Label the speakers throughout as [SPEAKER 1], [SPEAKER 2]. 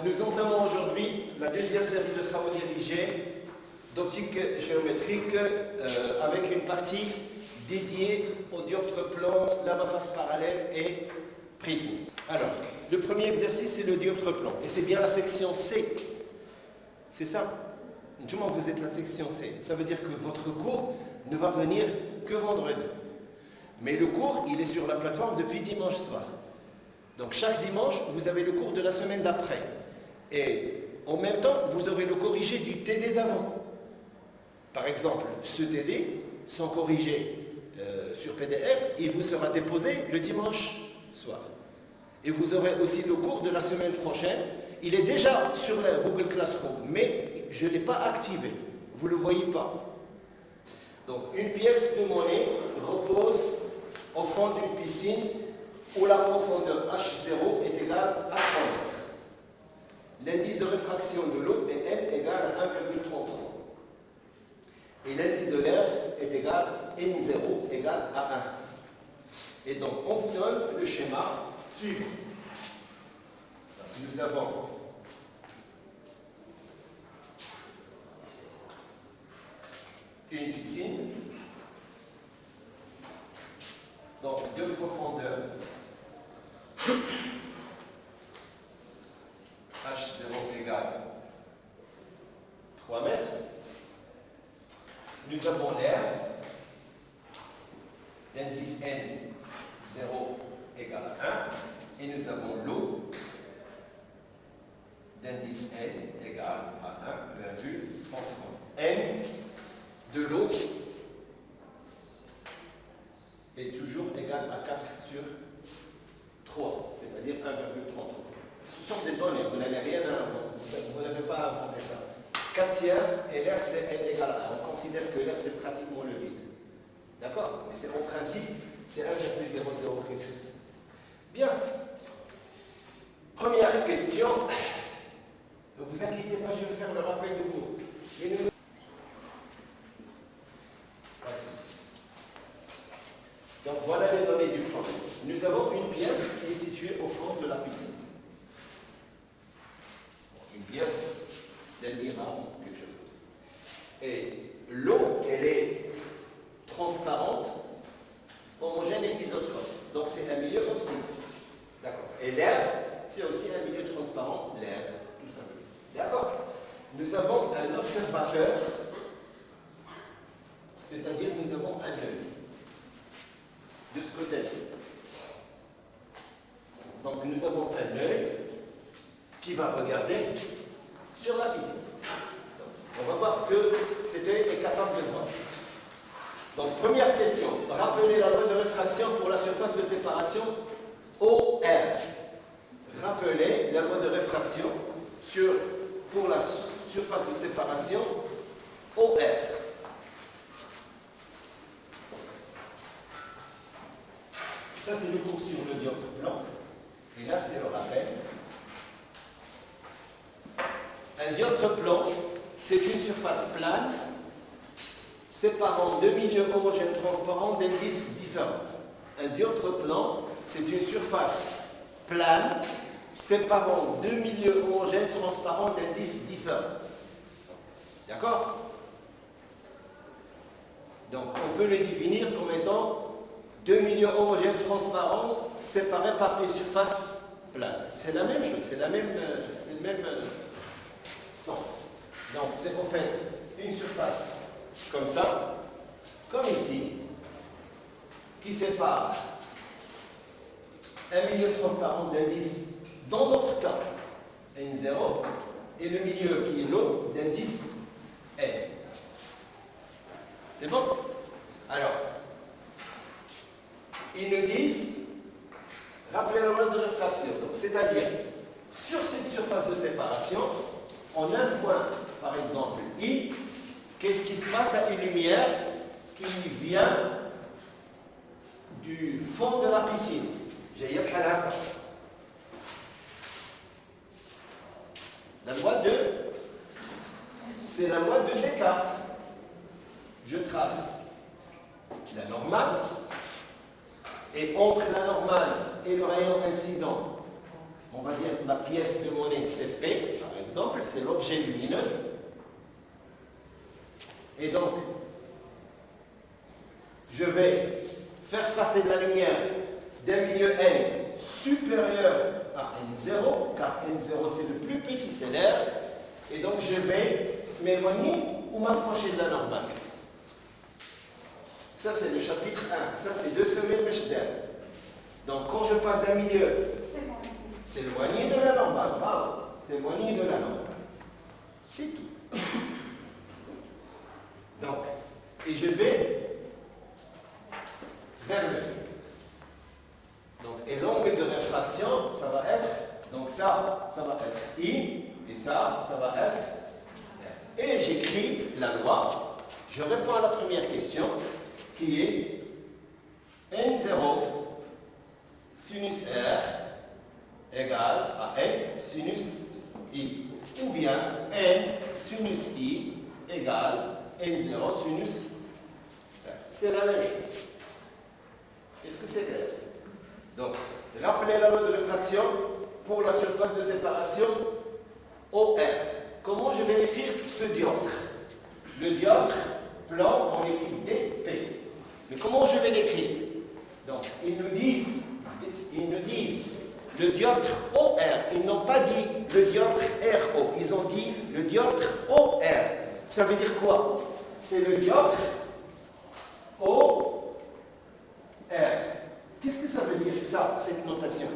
[SPEAKER 1] nous entamons aujourd'hui la deuxième série de travaux dirigés d'optique géométrique avec une partie dédiée au dioptre plan, lame à face parallèle et prisme. Alors, le premier exercice, c'est le dioptre plan. Et c'est bien la section C. C'est ça. Du moins, vous êtes la section C. Ça veut dire que votre cours ne va venir que vendredi. Mais le cours, il est sur la plateforme depuis dimanche soir. Donc, chaque dimanche, vous avez le cours de la semaine d'après. Et en même temps, vous aurez le corrigé du TD d'avant. Par exemple, ce TD, sans corriger sur PDF, il vous sera déposé le dimanche soir. Et vous aurez aussi le cours de la semaine prochaine. Il est déjà sur la Google Classroom, mais je ne l'ai pas activé. Vous ne le voyez pas. Donc, une pièce de monnaie repose au fond d'une piscine où la profondeur H0 est égale à 3 mètres. L'indice de réfraction de l'eau est N égale à 1,33. Et l'indice de l'air est égal à N0 égale à 1. Et donc, on vous donne le schéma suivant. Nous avons une piscine, donc de profondeur H0 égale 3 mètres. Nous avons l'air d'indice N0 égale à 1 et nous avons l'eau d'indice N égale à 1,33. N de l'eau est toujours égal à 4 sur 3, c'est-à-dire 1,33. Ce sont des données, vous n'avez rien à inventer, vous n'avez pas à inventer ça. 4 tiers et l'air c'est N égale à 1. On considère que l'air c'est pratiquement le vide. D'accord? Mais c'est en principe, c'est 1,00 quelque chose. Bien. Première question. Ne vous inquiétez pas, je vais faire le rappel de cours. Pas de souci. Donc voilà les données du plan. Nous avons une pièce qui est située au fond de la piscine. Une pièce d'un Iran, quelque chose comme ça. Et l'eau, elle est transparente, homogène et isotrope. Donc c'est un milieu optique. D'accord. Et l'air, c'est aussi un milieu transparent, l'air, tout simplement. D'accord. Nous avons un observateur, c'est-à-dire nous avons un œil de ce côté-ci. Donc nous avons un œil qui va regarder sur la piscine. Donc, on va voir ce que c'était est capable de voir. Donc première question, rappelez la loi de réfraction pour la surface de séparation OR. Rappelez la loi de réfraction pour la surface de séparation OR. Ça, c'est le cours sur le dioptre plan. Et là, c'est le rappel. Un dioptre plan, c'est une surface plane séparant deux milieux homogènes transparents d'indices différents. Un dioptre plan, c'est une surface plane séparant deux milieux homogènes transparents d'indices différents. D'accord? Donc, on peut le définir comme étant deux milieux homogènes transparents séparés par une surface plane. C'est la même chose, c'est le même sens. Donc, c'est en fait une surface comme ça, comme ici, qui sépare un milieu transparent d'indice, dans notre cas, N0, et le milieu qui est l'eau d'indice N. C'est bon? Alors, ils nous disent, rappelez la loi de réfraction, c'est-à-dire, sur cette surface de séparation, en un point, par exemple, I, qu'est-ce qui se passe à une lumière qui vient du fond de la piscine? La loi de, c'est la loi de Descartes. Je trace la normale, et entre la normale et le rayon incident, on va dire la pièce de monnaie c'est P, par exemple, c'est l'objet lumineux. Et donc, je vais faire passer de la lumière d'un milieu N supérieur à N0, car N0 c'est le plus petit, c'est l'air. Et donc, je vais m'éloigner ou m'approcher de la normale. Ça, c'est le chapitre 1. Ça, c'est 2 semaines Mechdel. Donc, quand je passe d'un milieu, s'éloigner de la normale. Bravo. S'éloigner de la normale. C'est tout. Donc, et je vais vers le. Donc, et l'angle de réfraction, ça va être, donc ça va être I, et ça va être R. Et j'écris la loi. Je réponds à la première question, qui est N0 sinus R égale à N sinus I. Ou bien N sinus I égale N0 sinus R. C'est la même chose. Est-ce que c'est clair? Donc, rappelez la loi de réfraction pour la surface de séparation OR. Comment je vais écrire ce dioptre? Le dioptre plan, on écrit DP. Mais comment je vais l'écrire? Donc, ils nous disent le dioptre OR. Ils n'ont pas dit le dioptre RO. Ils ont dit le dioptre OR. Ça veut dire quoi? C'est le dioptre OR. Qu'est-ce que ça veut dire ça, cette notation?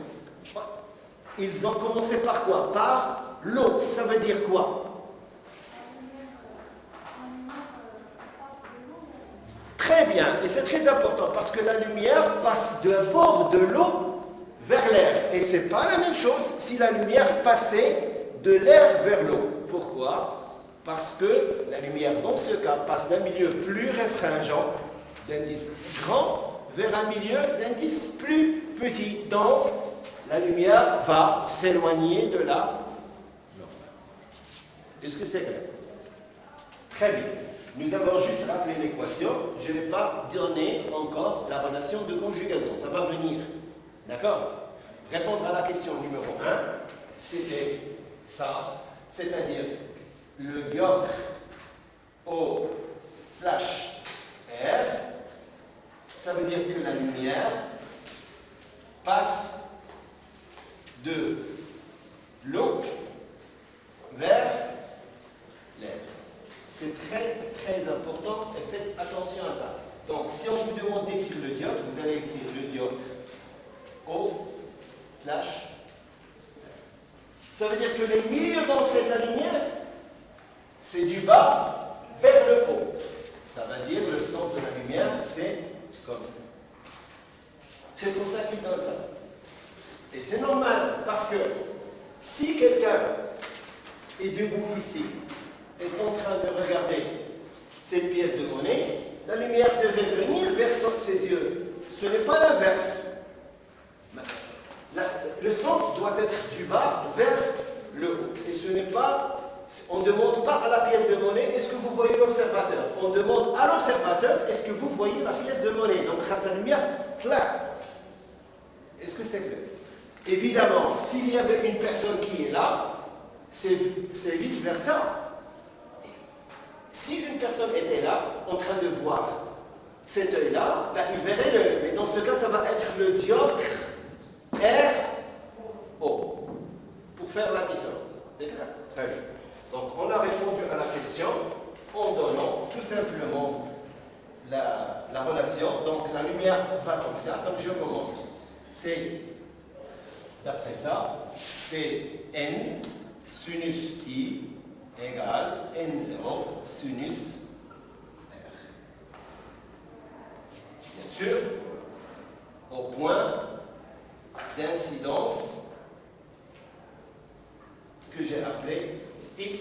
[SPEAKER 1] Ils ont commencé par quoi? Par l'eau. Ça veut dire quoi? Très bien, et c'est très important parce que la lumière passe d'un bord de l'eau vers l'air. Et ce n'est pas la même chose si la lumière passait de l'air vers l'eau. Pourquoi? Parce que la lumière, dans ce cas, passe d'un milieu plus réfringent, d'indice grand, vers un milieu d'indice plus petit. Donc, la lumière va s'éloigner de la normale. Est-ce que c'est clair? Très bien. Nous avons juste rappelé l'équation. Je n'ai pas donné encore la relation de conjugaison. Ça va venir. D'accord? Répondre à la question numéro 1, c'était ça. C'est-à-dire le dioptre O/R. Ça veut dire que la lumière passe de l'eau vers l'air. C'est très très important et faites attention à ça. Donc si on vous demande d'écrire le dioptre, vous allez écrire le dioptre O/R. Ça veut dire que le milieu d'entrée de la lumière, c'est du bas vers le haut. Ça veut dire le sens de la lumière, c'est comme ça. C'est pour ça qu'il donne ça. Et c'est normal, parce que si quelqu'un est debout ici, est en train de regarder cette pièce de monnaie, la lumière devait venir vers ses yeux. Ce n'est pas l'inverse. Le sens doit être du bas vers le haut. Et ce n'est pas... On ne demande pas à la pièce de monnaie, est-ce que vous voyez l'observateur? On demande à l'observateur, est-ce que vous voyez la pièce de monnaie? Donc, grâce à la lumière, clac. Est-ce que c'est clair? Évidemment, s'il y avait une personne qui est là, c'est vice-versa. Si une personne était là, en train de voir cet œil-là, ben, il verrait l'œil. Mais dans ce cas, ça va être le dioptre RO. Pour faire la différence. C'est clair? Très bien. Donc, on a répondu à la question en donnant tout simplement la relation. Donc, la lumière va comme ça. Donc, je commence. C'est, d'après ça, c'est N sinus I égale N0 sinus R. Bien sûr, au point d'incidence que j'ai appelé I.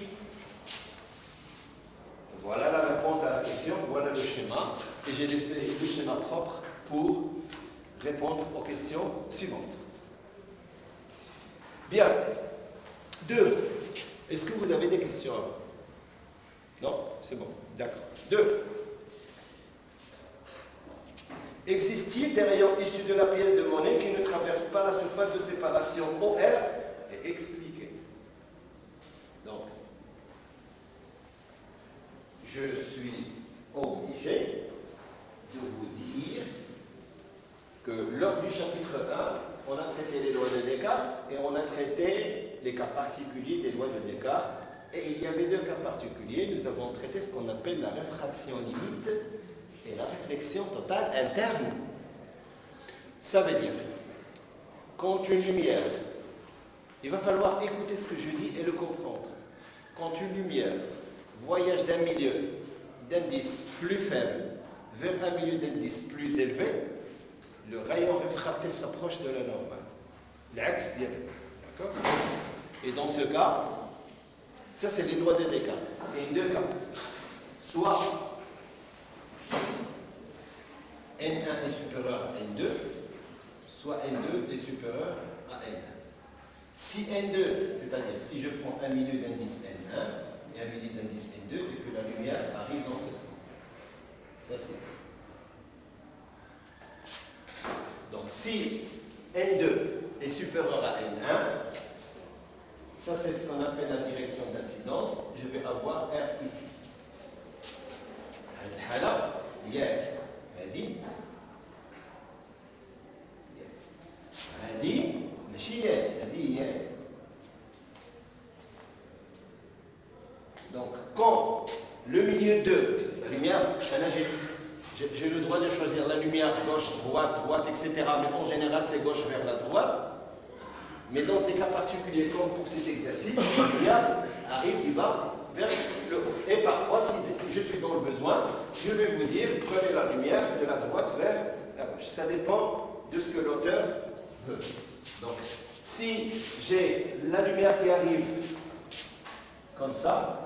[SPEAKER 1] Voilà la réponse à la question, voilà le schéma. Et j'ai laissé le schéma propre pour répondre aux questions suivantes. Bien. 2. Est-ce que vous avez des questions? Non? C'est bon. D'accord. 2. Existe-t-il des rayons issus de la pièce de monnaie qui ne traversent pas la surface de séparation OR vais expliquer. Donc, je suis obligé de vous dire que lors du chapitre 1, on a traité les lois de Descartes et on a traité les cas particuliers des lois de Descartes. Et il y avait deux cas particuliers. Nous avons traité ce qu'on appelle la réfraction limite et la réflexion totale interne. Ça veut dire, quand une lumière, il va falloir écouter ce que je dis et le comprendre. Quand une lumière voyage d'un milieu d'indice plus faible vers un milieu d'indice plus élevé, le rayon réfracté s'approche de la normale. L'axe direct. D'accord? Et dans ce cas, ça c'est les lois de Descartes. Et deux cas. Soit N1 est supérieur à N2, soit N2 est supérieur à N1. Si N2, c'est-à-dire si je prends un milieu d'indice N1 et un milieu d'indice N2, et que la lumière arrive dans ce sens. Ça c'est. Donc si N2 est supérieur à N1, ça c'est ce qu'on appelle la direction d'incidence, je vais avoir R ici. Donc, quand le milieu 2, la lumière, j'ai le droit de choisir la lumière gauche, droite, etc. Mais en général, c'est gauche vers la droite. Mais dans des cas particuliers, comme pour cet exercice, la lumière arrive du bas vers le haut. Et parfois, si je suis dans le besoin, je vais vous dire, prenez la lumière de la droite vers la gauche. Ça dépend de ce que l'auteur veut. Donc, si j'ai la lumière qui arrive comme ça,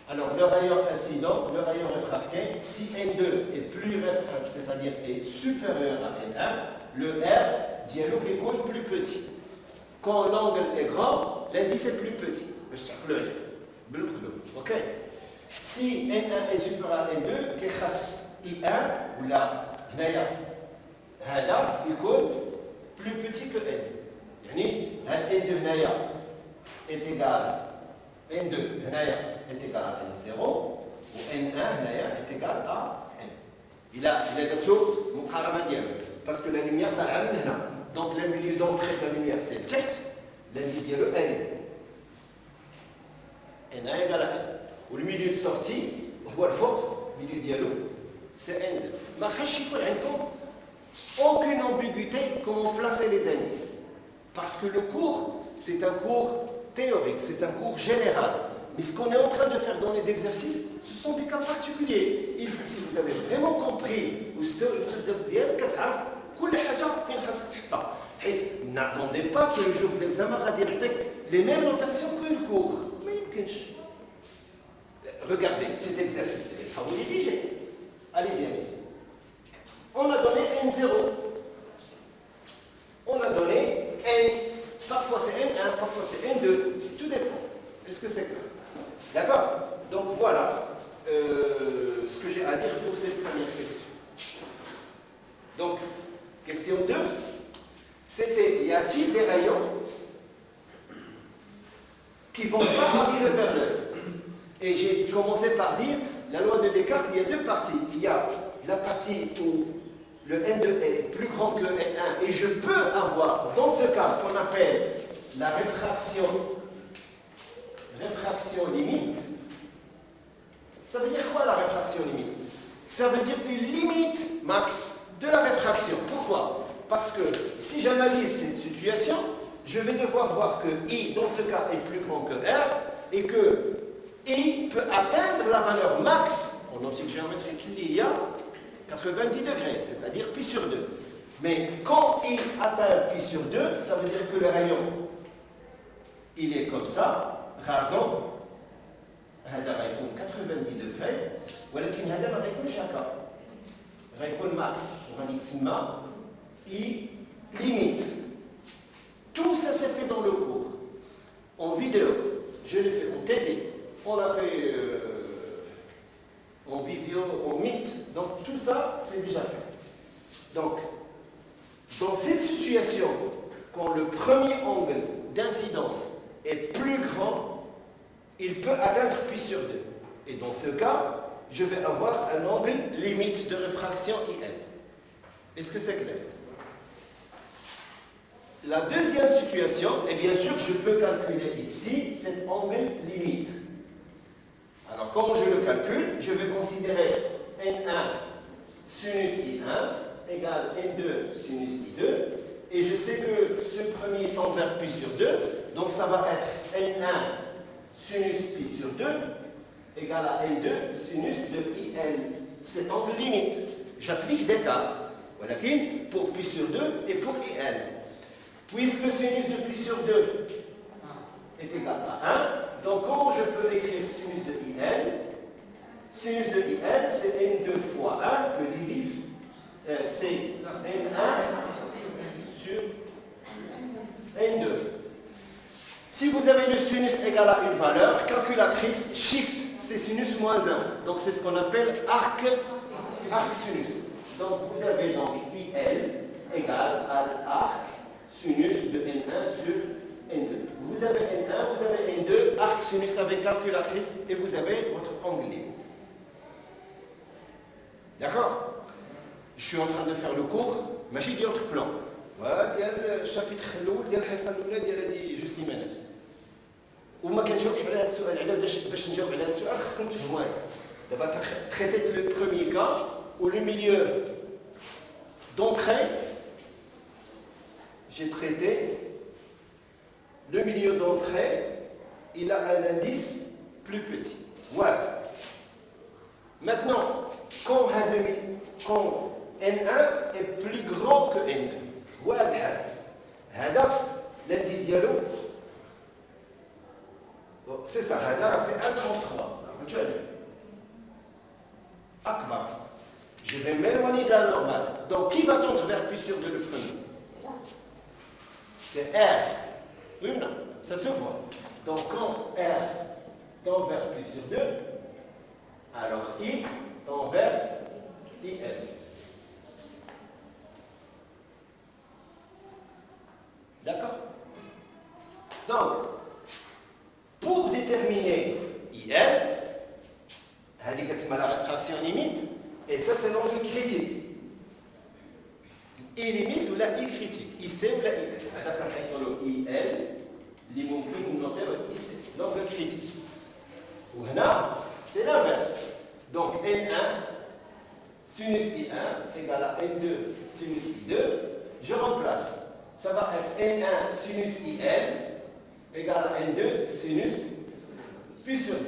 [SPEAKER 1] alors le rayon incident, le rayon réfracté, si N2 est plus réfracté, c'est-à-dire est supérieur à N1, le R dialogue est plus petit. Quand l'angle est grand, l'indice est plus petit. Ok? Si N1 est supérieur à N2, I1 ou là, هذا يكون plus petit que N. يعني N2 est égal N2 est égal à N0 ou N1 est égal à N. Il a d'autres مقارنة ديالو parce que la lumière طالعة من هنا. Donc le milieu d'entrée de la lumière c'est le tête, l'indice ديالو N. N1 égal à N. Ou le milieu de sortie هو الفوق, milieu ديالو c'est N0. ما خاش يكون عندكم aucune ambiguïté comment placer les indices. Parce que le cours, c'est un cours théorique, c'est un cours général. Mais ce qu'on est en train de faire dans les exercices, ce sont des cas particuliers. Si vous avez vraiment compris, n'attendez pas que le jour de l'examen les mêmes notations que le cours. Regardez cet exercice, vous dirigez. Allez-y, allez-y. On a donné N0. On a donné N. Parfois c'est N1, parfois c'est N2. Tout dépend. Est-ce que c'est clair? D'accord? Donc voilà ce que j'ai à dire pour cette première question. Donc, question 2. C'était, y a-t-il des rayons qui ne vont pas arriver vers l'œil? Et j'ai commencé par dire, la loi de Descartes, il y a deux parties. Il y a la partie où le N2 est plus grand que N1 et je peux avoir dans ce cas ce qu'on appelle la réfraction limite. Ça veut dire quoi la réfraction limite? Ça veut dire une limite max de la réfraction. Pourquoi? Parce que si j'analyse cette situation, je vais devoir voir que I dans ce cas est plus grand que R et que I peut atteindre la valeur max en optique géométrique il y a 90 degrés, c'est-à-dire pi sur 2. Mais quand I atteint pi sur 2, ça veut dire que le rayon, il est comme ça, rasant. هذا غيكون 90 degrés, ولكن هذا ما غيكونش هكا. غيكون ماكس وغادي تسمى I limite. Tout ça s'est fait dans le cours. En vidéo, je l'ai fait en TD, on l'a fait en visio, en Meet, donc tout ça, c'est déjà fait. Donc, dans cette situation quand le premier angle d'incidence est plus grand, il peut atteindre pi sur 2. Et dans ce cas, je vais avoir un angle limite de réfraction IL. Est-ce que c'est clair? La deuxième situation, et bien sûr, je peux calculer ici cet angle limite. Alors, comment je le calcule? Je vais considérer N1 sinus I1 égale N2 sinus I2. Et je sais que ce premier tend vers pi sur 2. Donc, ça va être N1 sinus pi sur 2 égale à N2 sinus de IL. Cet angle limite. J'applique Descartes. Voilà, pour pi sur 2 et pour IL. Puisque sinus de pi sur 2 est égal à 1, donc comment je peux écrire sinus de IL? Sinus de IL, c'est N2 fois 1, le divise, c'est N1 sur N2. Si vous avez le sinus égal à une valeur, calculatrice, shift, c'est sinus moins 1. Donc c'est ce qu'on appelle arc sinus. Donc vous avez donc IL égale à l'arc sinus de N1 sur N2. Vous avez N1, vous avez N2, arc sinus avec calculatrice et vous avez votre angle limite. D'accord? Je suis en train de faire le cours, ماشي ديال autre plan. Voilà, ديال الشابيتر الاول ديال الحصه الاولى ديال هذه جو سيمانات. وما كنجاوبش على هذا السؤال على باش نجاوب على هذا السؤال خصكم تفهموا هذا. دابا traité le premier cas où le milieu d'entrée, j'ai traité le milieu d'entrée, il a un indice plus petit. Voilà. Maintenant, quand N1 est plus grand que N2, voilà, l'indice dialogue, c'est ça, c'est 1,33. Akbar. Je vais m'éloigner de la normale. Donc, qui va tendre vers pi sur 2 le premier? C'est R. Oui ou non? Ça se voit. Donc, quand R tend vers pi sur 2, alors I tend vers IL. D'accord? Donc, pour déterminer IL, c'est la réfraction limite, et ça c'est l'angle critique. I limite ou la I critique, IC ou la IL. IL, اللي ممكن نوتيو IC, l'angle critique. وهنا c'est l'inverse. Donc N1 sinus I1 égale à N2 sinus I2. Je remplace. Ça va être N1 sinus IL égale à N2 sinus pi sur 2.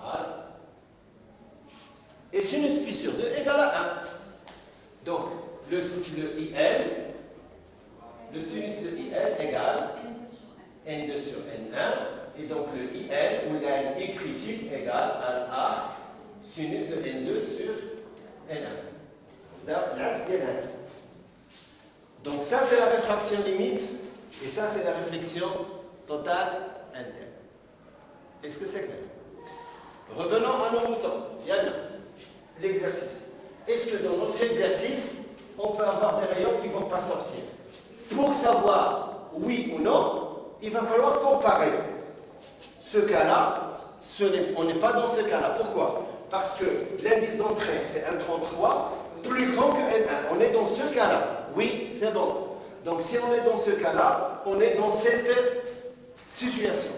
[SPEAKER 1] Voilà. Et sinus pi sur 2 égale à 1. Donc, le IL, le sinus de IL égale N2 sur N1. Et donc, le IL, ou la I critique, égale à l'arc sinus de N2 sur N1. L'axe de N1. Donc, ça, c'est la réfraction limite. Et ça, c'est la réflexion totale interne. Est-ce que c'est clair? Revenons à nos moutons. Yann, l'exercice. Est-ce que dans notre exercice, on peut avoir des rayons qui ne vont pas sortir? Pour savoir oui ou non, il va falloir comparer. Ce cas-là, on n'est pas dans ce cas-là. Pourquoi? Parce que l'indice d'entrée, c'est 1,33, plus grand que N1. On est dans ce cas-là. Oui, c'est bon. Donc si on est dans ce cas-là, on est dans cette situation.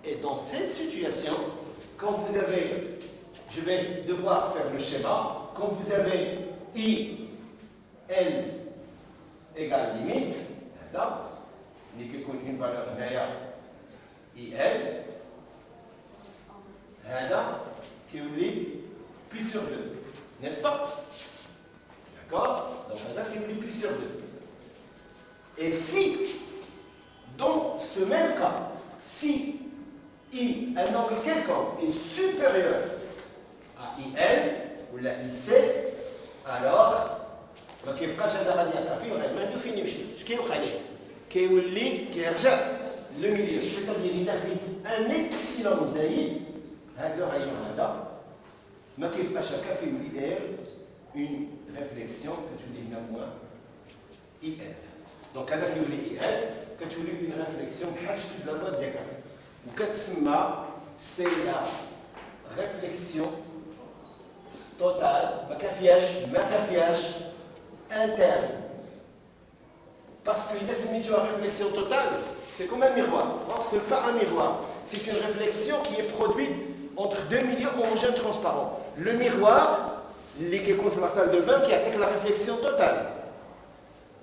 [SPEAKER 1] Et dans cette situation, quand vous avez, je vais devoir faire le schéma, quand vous avez I, L égale limite, là, il n'y a qu'une valeur derrière IL, هذا كيولي pi sur 2, n'est-ce pas? D'accord? Donc هذا كيولي pi sur 2. Et si, dans ce même cas, si I, un angle quelconque, est supérieur à IL ou la IC, alors ما كيبقاش هذا غادي يقع فيه وغير ما عنده فين يمشي. اش كيوقع ليه؟ كيولي كيرجع لو ميليو، سيتادير إلا خديت ان إبسيلون زايد هذا لو رايون هذا ما كيبقاش هكا كيولي داير اون ريفليكسيون كتولي هنا موان IL. Donc, هذاك يولي إي كتولي une réflexion بحال شكل la loi de Descartes. وكتسمى c'est la réflexion totale ما كافياش interne. Parce que si tu as une réflexion totale, c'est comme un miroir. Or, ce n'est pas un miroir. C'est une réflexion qui est produite entre deux milieux homogènes transparents. Le miroir, qui est contre la salle de bain, qui attaque la réflexion totale.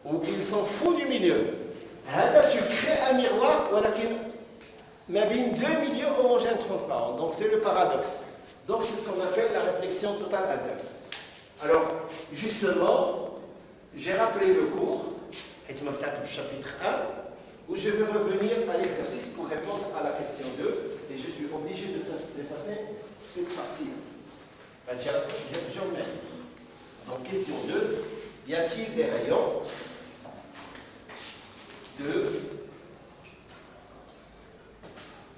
[SPEAKER 1] Ou il s'en fout du milieu. Là, tu crées un miroir, mais deux milieux homogènes transparents. Donc, c'est le paradoxe. Donc, c'est ce qu'on appelle la réflexion totale interne. Alors, justement, j'ai rappelé le cours, chapitre 1, où je vais revenir à l'exercice pour répondre à la question 2, et je suis obligé d'effacer cette partie-là. Donc, question 2, y a-t-il des rayons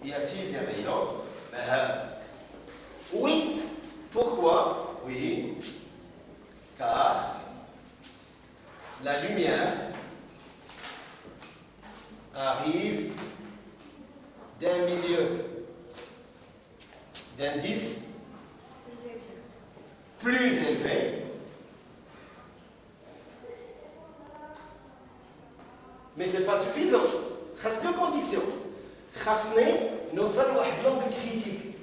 [SPEAKER 1] Y a-t-il des rayons Oui. Pourquoi? Oui. Car la lumière arrive d'un milieu d'indice plus élevé, mais ce n'est pas suffisant. Il y a deux conditions. Nous avons un angle critique.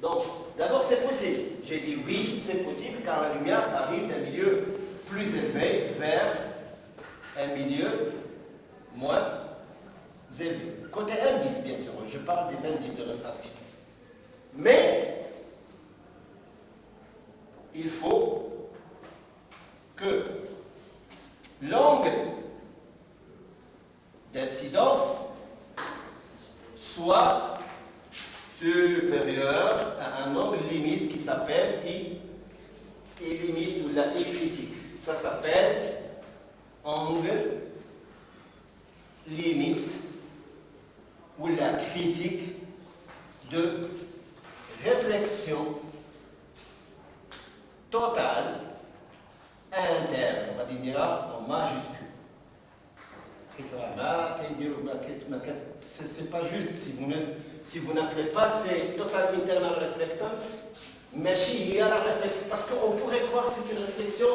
[SPEAKER 1] Donc, d'abord, c'est possible. J'ai dit oui, c'est possible car la lumière arrive d'un milieu plus élevé vers un milieu moins élevé. Côté indice, bien sûr, je parle des indices de réfraction. Mais, il faut que l'angle d'incidence soit supérieur à un angle limite qui s'appelle I limite ou la I critique. Ça s'appelle angle limite ou la critique de réflexion totale interne. On va dire en majuscule. C'est pas juste si vous n'appelez pas c'est total internal reflectance, mais il y a la réflexion, parce qu'on pourrait croire que c'est une réflexion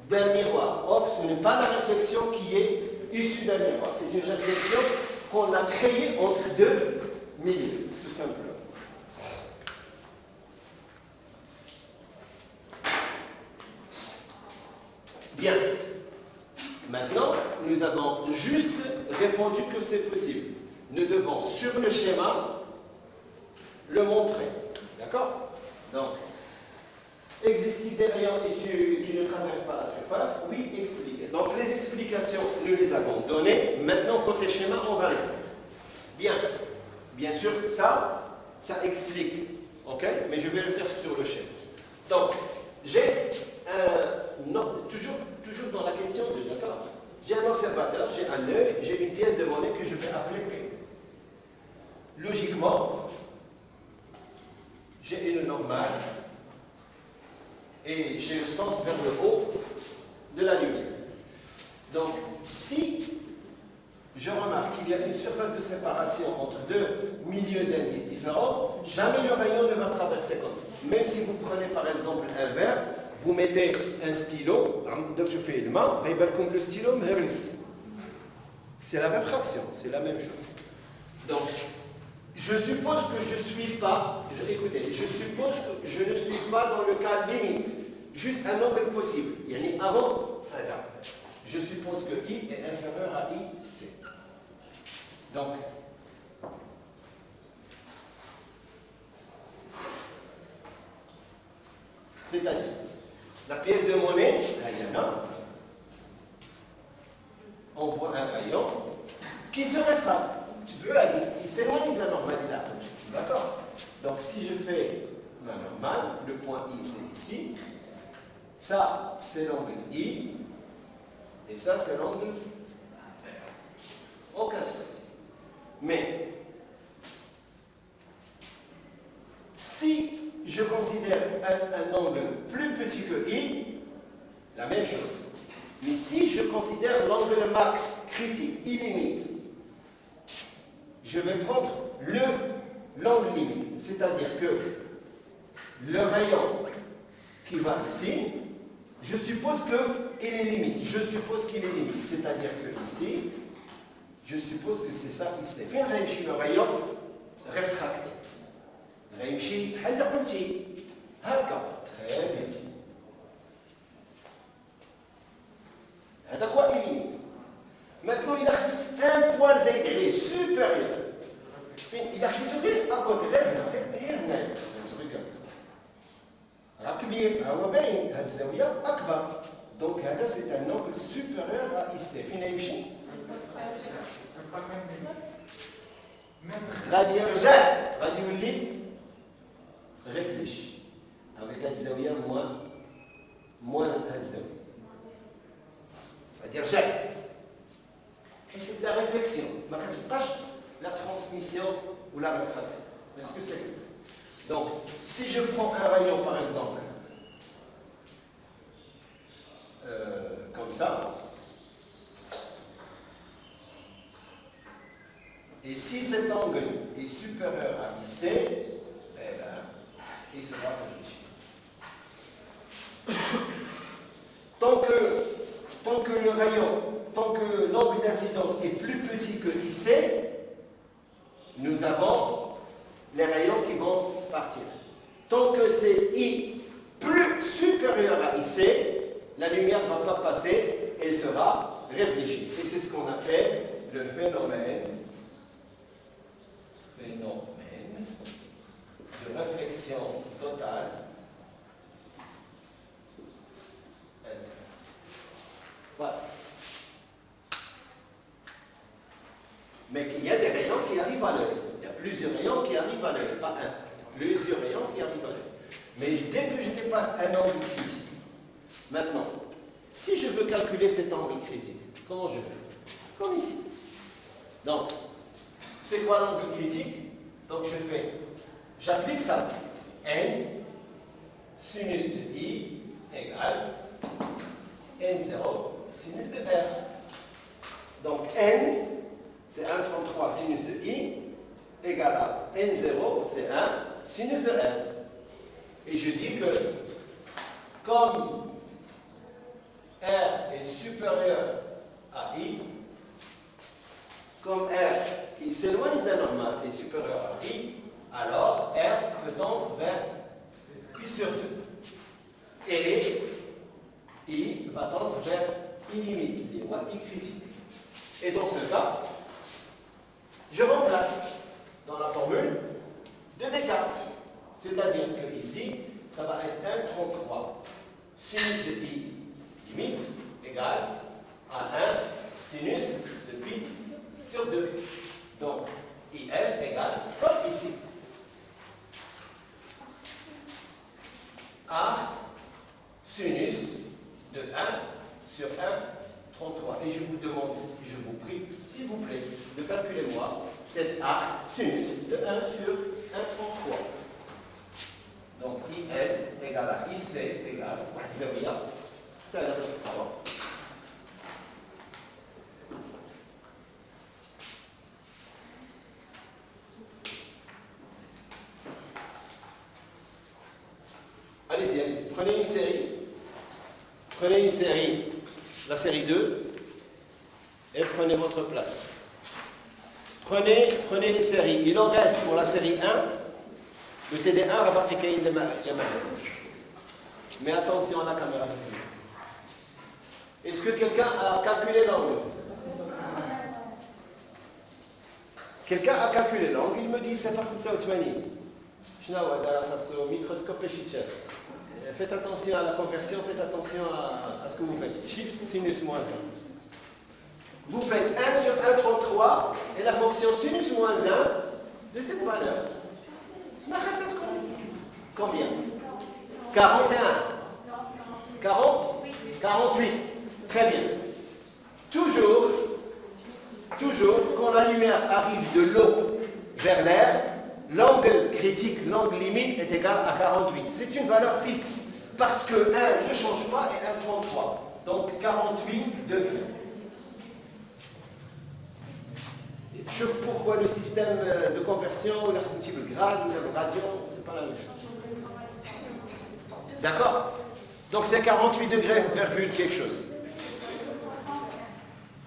[SPEAKER 1] d'un miroir. Or, ce n'est pas la réflexion qui est issue d'un miroir, c'est une réflexion qu'on a créée entre deux milieux, tout simplement. Bien. Maintenant, nous avons juste répondu que c'est possible. Nous devons, sur le schéma, le montrer. D'accord? Donc, existe-t-il des rayons issus qui ne traversent pas la surface? Oui, expliquer. Donc, les explications, nous les avons données. Maintenant, côté schéma, on va le faire. Bien. Bien sûr, ça explique. OK? Mais je vais le faire sur le schéma. Donc, j'ai toujours dans la question 2, d'accord? J'ai un observateur, j'ai un œil, j'ai une pièce de monnaie que je vais appeler P. Logiquement, j'ai une normale et j'ai le sens vers le haut de la lumière. Donc, si je remarque qu'il y a une surface de séparation entre deux milieux d'indices différents, jamais le rayon ne va traverser comme ça. Même si vous prenez par exemple un verre, vous mettez un stylo, donc tu fais le main, comme le stylo, c'est la réfraction, c'est la même chose. Donc, je suppose que je ne suis pas, écoutez, je suppose que je ne suis pas dans le cas limite, juste un angle possible. Il y a avant, je suppose que I est inférieur à IC. Donc, c'est-à-dire, la pièce de monnaie, là, il y en a, on voit un rayon qui se réfracte. Tu peux la dire, il s'éloigne de la normale, d'accord? Donc, si je fais ma normale, le point I, c'est ici. Ça, c'est l'angle I. Et ça, c'est l'angle R. Aucun souci. Mais, si je considère un angle plus petit que I, la même chose. Mais si je considère l'angle max critique, illimite, je vais prendre l'angle limite. C'est-à-dire que le rayon qui va ici, je suppose qu'il est limite. Je suppose qu'il est limite. C'est-à-dire que ici, je suppose que c'est ça ici. Fin le rayon réfracté. غيمشي بحال قلتي هكا. Très bien. هذا هو illimite. Maintenant, il a خدت un poil زايد عليه supérieur. فين إلا خديتو غير أكوتي غير هنايا. راه كبير ها هو باين هاد الزاوية أكبر. دونك هذا سي ان angle supérieur à ici. فين يمشي؟ غادي يرجع غادي يولي réfléchis avec la zawiya moins la zawiya. C'est-à-dire j'ai. Et c'est de la réflexion. Ma pas la transmission ou la réfraction. Est-ce que c'est? Donc, si je prends un rayon par exemple, comme ça, et si cet angle est supérieur à IC, eh bien, il sera réfléchi. Tant que le rayon, tant que l'angle d'incidence est plus petit que IC, nous avons les rayons qui vont partir. Tant que c'est I plus supérieur à IC, la lumière ne va pas passer, elle sera réfléchie. Et c'est ce qu'on appelle le phénomène de réflexion totale. Voilà. Mais qu'il y a des rayons qui arrivent à l'œil. Il y a plusieurs rayons qui arrivent à l'œil, pas un. Plusieurs rayons qui arrivent à l'œil. Mais dès que je dépasse un angle critique, maintenant, si je veux calculer cet angle critique, comment je fais? Comme ici. Donc, c'est quoi l'angle critique? Donc j'applique ça. N sinus de I égale N0 sinus de R. Donc N, c'est 1,33 sinus de I égale à N0, c'est 1 sinus de R. Et je dis que comme R est supérieur à I, comme R qui s'éloigne de la normale est supérieur à I, alors R peut tendre vers pi sur 2. Et I va tendre vers I limite, les voies I critiques. Et dans ce cas, je remplace dans la formule de Descartes. C'est-à-dire que ici, ça va être 1,33 sinus de I limite égale à 1 sinus de pi sur 2. Donc, IL égale, comme ici, à sinus de 1 sur 1, 33. Et je vous demande, je vous prie, s'il vous plaît, de calculer moi cet arc sinus de 1 sur 1,33. Donc, IL égale à IC égale à 0. C'est la réponse. Allez-y, allez-y. Prenez une série. Prenez une série, la série 2, et prenez votre place. Prenez les séries. Il en reste pour la série 1, le TD1 va appliquer les mains gauche. Mais attention à la caméra. Est-ce que quelqu'un a calculé l'angle? Quelqu'un a calculé l'angle, il me dit c'est pas comme ça au Tmani. Microscope et faites attention à la conversion, faites attention à ce que vous faites. Shift sinus moins 1. Vous faites 1 sur 1,33 et la fonction sinus moins 1 de cette valeur. Combien? 41. 40? 48. Très bien. Toujours, quand la lumière arrive de l'eau vers l'air, l'angle critique, l'angle limite est égal à 48. C'est une valeur fixe. parce que 1 ne change pas et 1, 33. Donc 48 degrés. Je sais pourquoi le système de conversion, ou le grade, ou le radian, c'est pas la même chose. D'accord? Donc c'est 48 degrés, virgule quelque chose.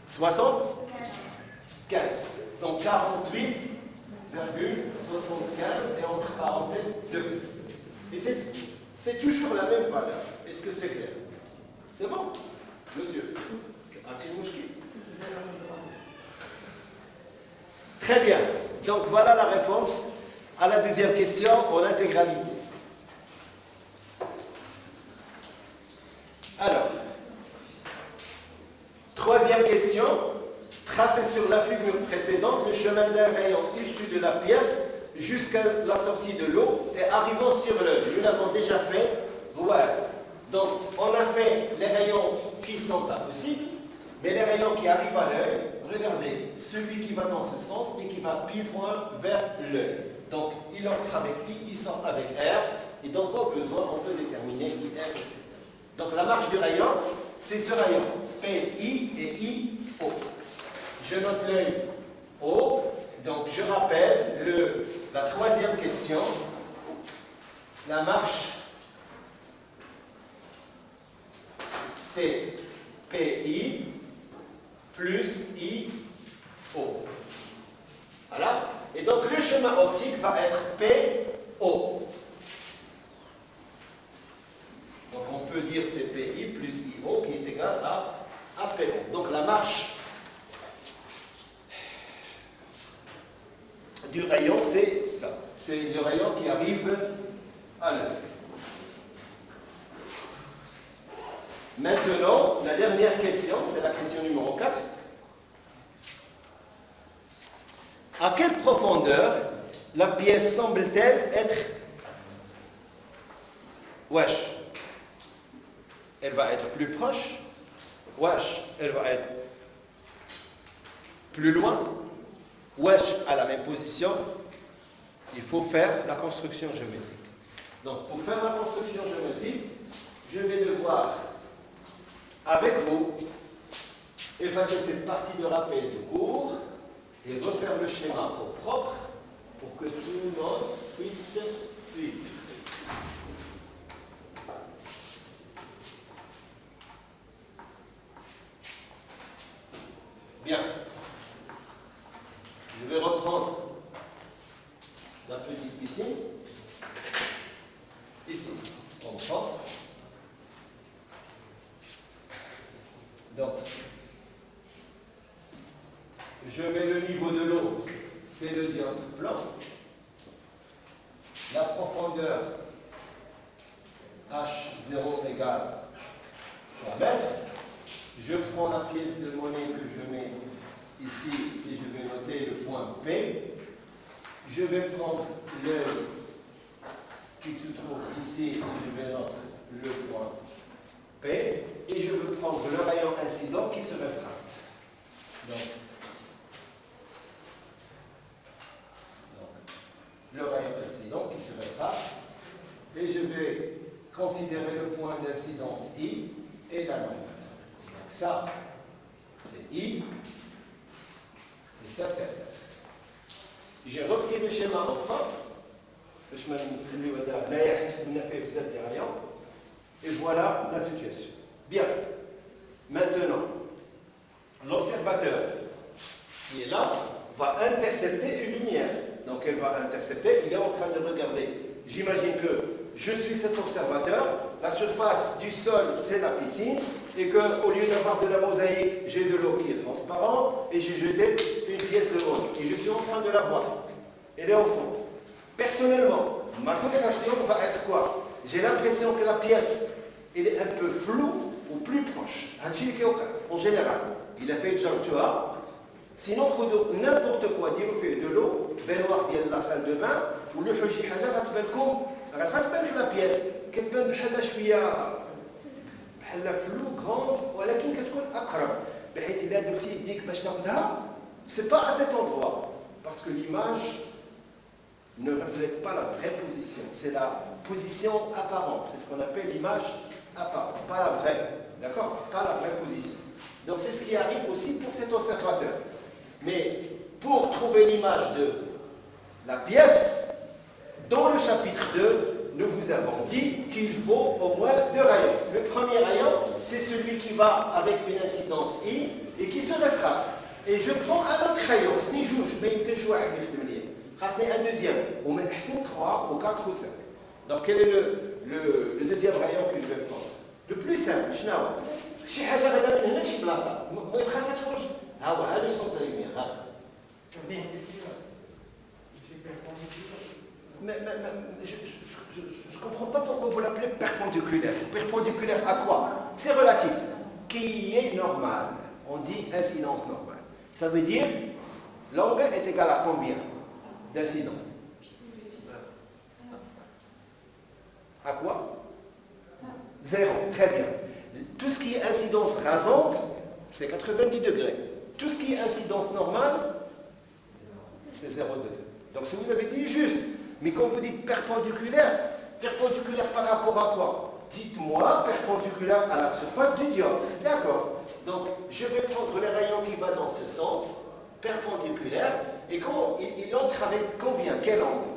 [SPEAKER 1] 75. Donc 48, 75 et entre parenthèses degrés. Et c'est toujours la même valeur. Est-ce que c'est clair? C'est bon? Monsieur, c'est un petit mouchki. Très bien. Donc voilà la réponse à la deuxième question en intégralité. Alors, troisième question. Tracez sur la figure précédente le chemin d'un rayon issu de la pièce jusqu'à la sortie de l'eau et arrivant sur l'œil. Nous l'avons déjà fait. Voilà. Donc, on a fait les rayons qui sont pas possibles, mais les rayons qui arrivent à l'œil, regardez, celui qui va dans ce sens et qui va pile point vers l'œil. Donc, il entre avec I, il sort avec R, et donc au besoin, on peut déterminer IR, etc. Donc, la marge du rayon, c'est ce rayon, PI et IO. Je note l'œil O. Donc, je rappelle la troisième question. La marche, c'est PI plus IO. Voilà. Et donc, le chemin optique va être PO. Donc, on peut dire c'est PI plus IO qui est égal à PO. Donc, la marche du rayon, c'est ça. C'est le rayon qui arrive à l'œil. Maintenant, la dernière question, c'est la question numéro 4. À quelle profondeur la pièce semble-t-elle être wesh? Elle va être plus proche. Wesh, elle va être plus loin. Wesh, à la même position. Il faut faire la construction géométrique. Donc, pour faire la construction géométrique, je vais devoir, avec vous, effacer cette partie de rappel du cours et refaire le schéma au propre pour que tout le monde puisse suivre. Bien. Je vais reprendre la petite piscine. Ici, on prend. Donc, je mets le niveau de l'eau, c'est le diamètre plan. La profondeur H0 égale 3 mètres. Je prends la pièce de monnaie que je mets ici et je vais noter le point P. Je vais prendre l'œil qui se trouve ici et je vais noter le point P. Et je vais prendre le rayon incident qui se réfracte. Donc, le rayon incident qui se réfracte. Et je vais considérer le point d'incidence I et la longueur. Donc ça, c'est I. Et ça, c'est R. J'ai repris le schéma en propre. Le schéma de rayons. Et voilà la situation. Bien. Maintenant, l'observateur qui est là va intercepter une lumière. Donc elle va intercepter, il est en train de regarder. J'imagine que je suis cet observateur, la surface du sol c'est la piscine, et qu'au lieu d'avoir de la mosaïque, j'ai de l'eau qui est transparente, et j'ai jeté une pièce de eau. Et je suis en train de la voir. Elle est au fond. Personnellement, ma sensation va être quoi? J'ai l'impression que la pièce, elle est un peu floue ou plus proche. En général, il a fait Jartua. Sinon, il faut n'importe quoi. Dire fait de l'eau, baignoire de la salle de bain, ou le حاجة غتبان لك la pièce. كتبان بحال شوية بحال flou grande, ولكن كتكون أقرب. بحيث إلا درتي يديك باش تاخذها, c'est pas à cet endroit. Parce que l'image ne reflète pas la vraie position. C'est la position apparente. C'est ce qu'on appelle l'image apparente, pas la vraie. D'accord? Pas la vraie position. Donc c'est ce qui arrive aussi pour cet observateur. Mais pour trouver l'image de la pièce, dans le chapitre 2, nous vous avons dit qu'il faut au moins 2 rayons. Le premier rayon, c'est celui qui va avec une incidence I et qui se réfracte. Et je prends un autre rayon, ce n'est juge, mais il peut jouer à un deuxième, ou même 3 ou 4 ou 5. Donc quel est le deuxième rayon que je vais prendre? Le plus simple, je n'ai pas. شي حاجه غادا من هنا لشي بلاصه المهم خاصها تخرج ها هو هذا السونس ديال اليمين ها je ne comprends pas pourquoi vous l'appelez perpendiculaire. Perpendiculaire à quoi? C'est relatif. Qui est normal? On dit incidence normale. Ça veut dire l'angle est égal à combien d'incidence? À quoi? 0. Très bien. Tout ce qui est incidence rasante, c'est 90 degrés. Tout ce qui est incidence normale, c'est 0 degré. Donc si vous avez dit juste, mais quand vous dites perpendiculaire par rapport à quoi? Dites-moi perpendiculaire à la surface du dioptre. D'accord. Donc je vais prendre le rayon qui va dans ce sens, perpendiculaire, et comment il entre avec combien? Quel angle?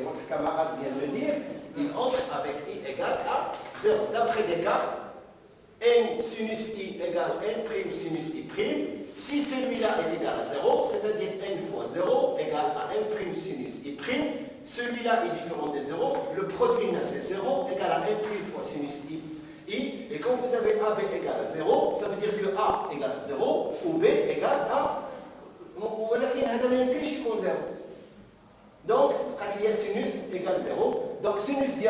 [SPEAKER 1] Votre camarade vient de le dire, il entre avec I égale à 0. D'après Descartes, n sinus I égale n prime sinus I prime. Si celui-là est égal à 0, c'est-à-dire n fois 0 égale à n prime sinus I prime, celui-là est différent de 0, le produit là c'est 0 égale à n prime fois sinus I. Et quand vous avez AB égale à 0, ça veut dire que A égale à 0 ou B égale à... Donc, quand il y a sinus égale 0, donc sinus de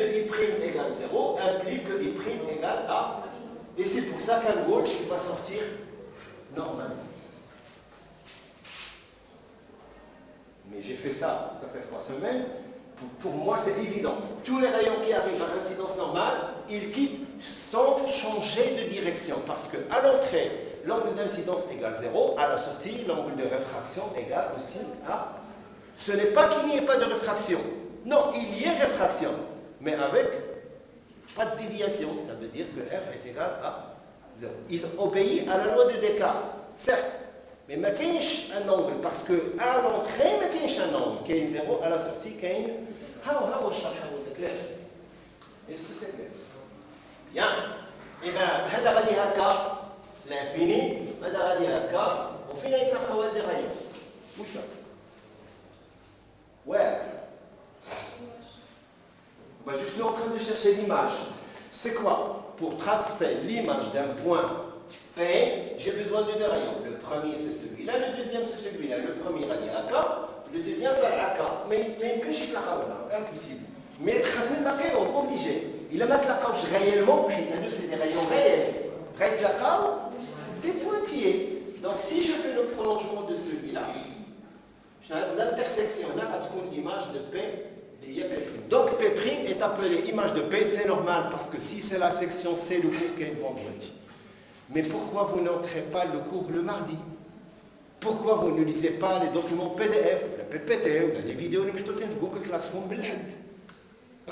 [SPEAKER 1] I' égale 0 implique que I' égale A. Et c'est pour ça qu'un gauche va sortir normalement. Mais j'ai fait ça fait 3 semaines. Pour moi, c'est évident. Tous les rayons qui arrivent à l'incidence normale, ils quittent sans changer de direction. Parce qu'à l'entrée, l'angle d'incidence égale 0. À la sortie, l'angle de réfraction égale aussi à... Ce n'est pas qu'il n'y ait pas de réfraction. Non, il y a réfraction. Mais avec pas de déviation. Ça veut dire que R est égal à 0. Il obéit à la loi de Descartes. Certes. Mais il n'y a un angle. Parce qu'à l'entrée, il n'y a un angle. Il y a 0. À la sortie, il y a est-ce que c'est clair? Bien. Et bien, هذا غادي هكا l'infini, هذا غادي هكا وفين يتلاقاو هاد الريون؟ Où ça? Ouais. Bah, je suis en train de chercher l'image. C'est quoi? Pour tracer l'image d'un point P, j'ai besoin de 2 rayons. Le premier c'est celui-là, le deuxième c'est celui-là. Le premier va dire haka, le deuxième va dire haka. Mais que je là, impossible. Mais خاصني نلاقيهم obligé. Il ما تلاقاوش réellement, c'est des rayons réels. غيتلاقاو des pointillés. Donc si je fais le prolongement de celui-là, l'intersection là a trouvé l'image de P. Donc P' est appelé image de P, c'est normal parce que si c'est la section, c'est le cours qui est le vendredi. Mais pourquoi vous n'entrez pas le cours le mardi? Pourquoi vous ne lisez pas les documents PDF, ou la PPT, ou les vidéos de Google Classroom?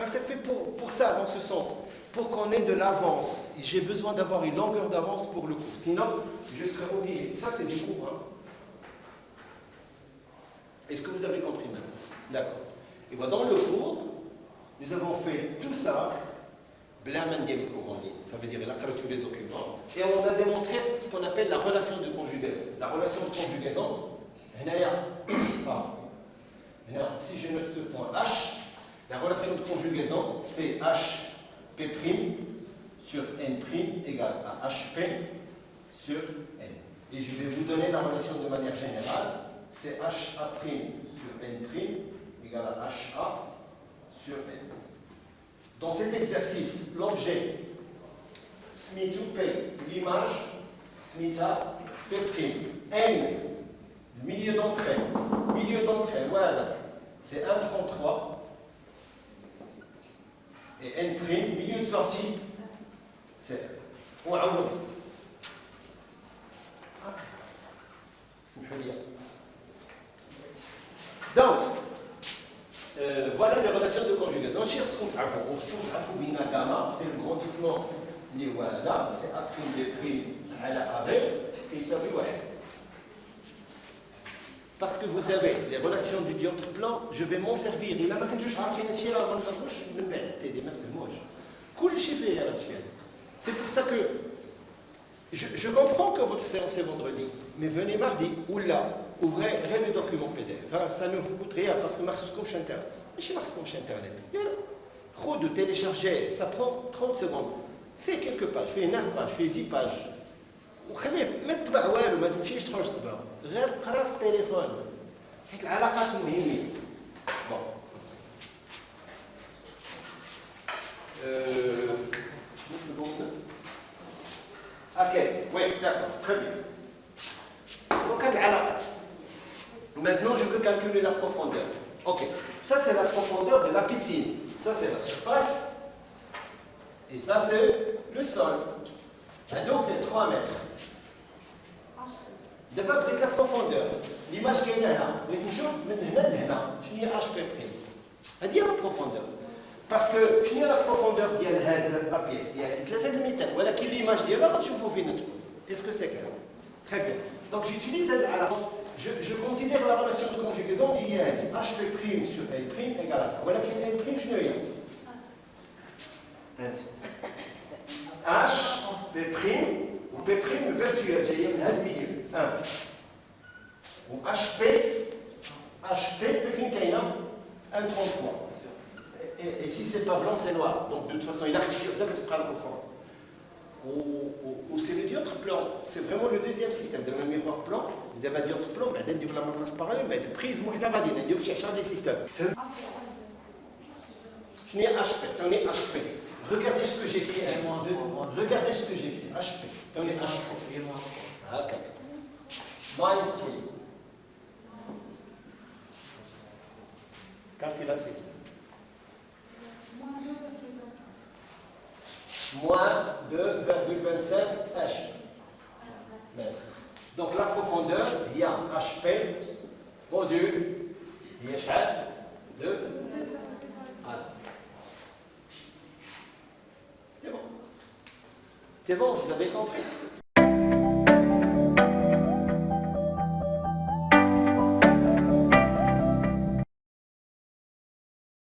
[SPEAKER 1] C'est fait pour ça, dans ce sens, pour qu'on ait de l'avance. J'ai besoin d'avoir une longueur d'avance pour le cours, sinon je serai obligé. Ça c'est du cours. Hein. Est-ce que vous avez compris maintenant? D'accord. Et bien dans le cours, nous avons fait tout ça, le cours en ligne. Ça veut dire qu'il a traduit tous les documents. Et on a démontré ce qu'on appelle la relation de conjugaison. La relation de conjugaison, si je note ce point H, la relation de conjugaison, c'est HP' sur N' égale à HP sur N. Et je vais vous donner la relation de manière générale. C'est HA' sur N' égale à HA sur N. Dans cet exercice, l'objet SMITU P, l'image SMITA P', N, le milieu d'entrée, voilà, c'est 1,33 et N', milieu de sortie, c'est donc, Voilà les relations de conjugaison. C'est le grandissement c'est A' B' à la AB et ça veut ouais. Parce que vous savez, les relations du dioptre plan, je vais m'en servir. Il a ma c'est pour ça que je comprends que votre séance est vendredi, mais venez mardi ou là, ouvrez le document PDF. Voilà, ça ne vous coûte rien parce que Marxcom chez Internet. Mais chez Marxcom chez Internet, trop de télécharger, ça prend 30 secondes. Fais quelques pages, fais 9 pages, fais 10 pages. وخليه ما تتبع والو ما تمشيش تخرج تتبع غير قرا في التليفون حيت العلاقات مهمين بون ok oui d'accord très bien donc العلاقات maintenant je veux calculer la profondeur ok ça c'est la profondeur de la piscine ça c'est la surface et ça c'est le sol l'eau fait 3 mètres d'abord avec la profondeur l'image qui est là mais نشوف من هنا لهنا شنو هي h p' هذه هي la profondeur parce que شنو هي la profondeur ديال هذه la pièce يعني 3 متر ولكن l'image ديالها غتشوفوا فين تكون est-ce que c'est clair très bien donc j'utilise je considère la relation de conjugaison اللي هي هذه h p' sur l' égale à ça ولكن l' شنو هي h p' و P' virtuel جايه من هذا الميل 1 و HP فين كاينه 1,33 et si c'est pas blanc c'est noir donc de toute façon il a دابا تبقى comprendre ou c'est le dioptre plan c'est vraiment le deuxième système de le miroir plan دابا dioptre plan بعدا ندير لا face parallèle بعد بريزم وحده غادي ندير شي 10 دي سيستم شنو هي HP توني HP regardez ce que j'écris regardez ce que j'écris HP توني HP هكا -3 calculatrice moins 2,25 H mètres. Donc la profondeur, il y a HP module, il y a de C'est bon, vous avez compris?